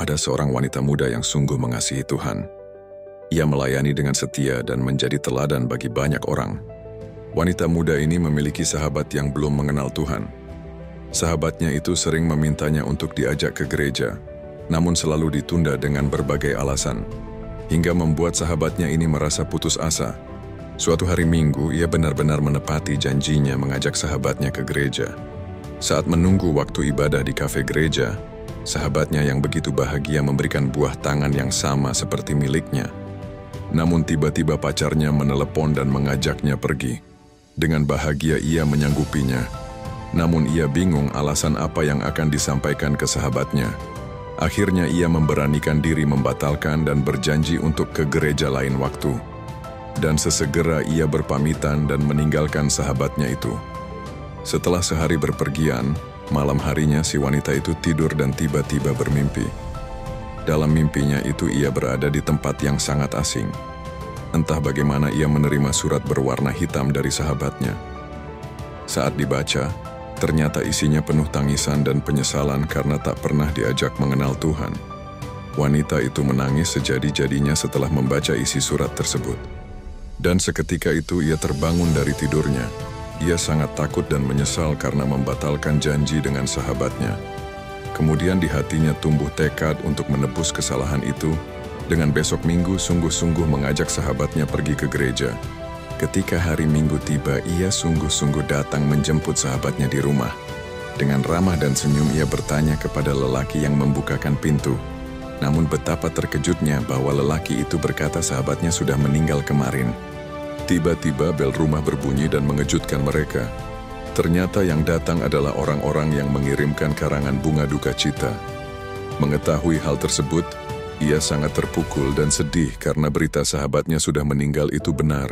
ada seorang wanita muda yang sungguh mengasihi Tuhan. Ia melayani dengan setia dan menjadi teladan bagi banyak orang. Wanita muda ini memiliki sahabat yang belum mengenal Tuhan. Sahabatnya itu sering memintanya untuk diajak ke gereja, namun selalu ditunda dengan berbagai alasan, hingga membuat sahabatnya ini merasa putus asa. Suatu hari Minggu, ia benar-benar menepati janjinya mengajak sahabatnya ke gereja. Saat menunggu waktu ibadah di kafe gereja, sahabatnya yang begitu bahagia memberikan buah tangan yang sama seperti miliknya. Namun tiba-tiba pacarnya menelepon dan mengajaknya pergi. Dengan bahagia ia menyanggupinya. Namun ia bingung alasan apa yang akan disampaikan ke sahabatnya. Akhirnya ia memberanikan diri membatalkan dan berjanji untuk ke gereja lain waktu. Dan sesegera ia berpamitan dan meninggalkan sahabatnya itu. Setelah sehari berpergian, malam harinya si wanita itu tidur dan tiba-tiba bermimpi. Dalam mimpinya itu ia berada di tempat yang sangat asing. Entah bagaimana ia menerima surat berwarna hitam dari sahabatnya. Saat dibaca, ternyata isinya penuh tangisan dan penyesalan karena tak pernah diajak mengenal Tuhan. Wanita itu menangis sejadi-jadinya setelah membaca isi surat tersebut. Dan seketika itu ia terbangun dari tidurnya. Ia sangat takut dan menyesal karena membatalkan janji dengan sahabatnya. Kemudian di hatinya tumbuh tekad untuk menebus kesalahan itu, dengan besok Minggu sungguh-sungguh mengajak sahabatnya pergi ke gereja. Ketika hari Minggu tiba, ia sungguh-sungguh datang menjemput sahabatnya di rumah. Dengan ramah dan senyum ia bertanya kepada lelaki yang membukakan pintu. Namun betapa terkejutnya bahwa lelaki itu berkata sahabatnya sudah meninggal kemarin. Tiba-tiba bel rumah berbunyi dan mengejutkan mereka. Ternyata yang datang adalah orang-orang yang mengirimkan karangan bunga duka cita. Mengetahui hal tersebut, ia sangat terpukul dan sedih karena berita sahabatnya sudah meninggal itu benar.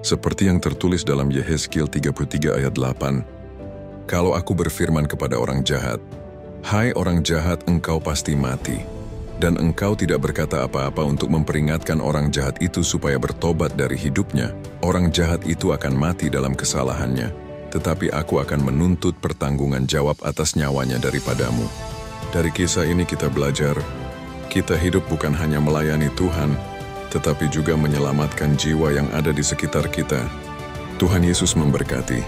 Seperti yang tertulis dalam Yehezkiel 33 ayat 8. Kalau aku berfirman kepada orang jahat, "Hai orang jahat, engkau pasti mati," dan engkau tidak berkata apa-apa untuk memperingatkan orang jahat itu supaya bertobat dari hidupnya, orang jahat itu akan mati dalam kesalahannya, tetapi aku akan menuntut pertanggungan jawab atas nyawanya daripadamu. Dari kisah ini kita belajar, kita hidup bukan hanya melayani Tuhan, tetapi juga menyelamatkan jiwa yang ada di sekitar kita. Tuhan Yesus memberkati.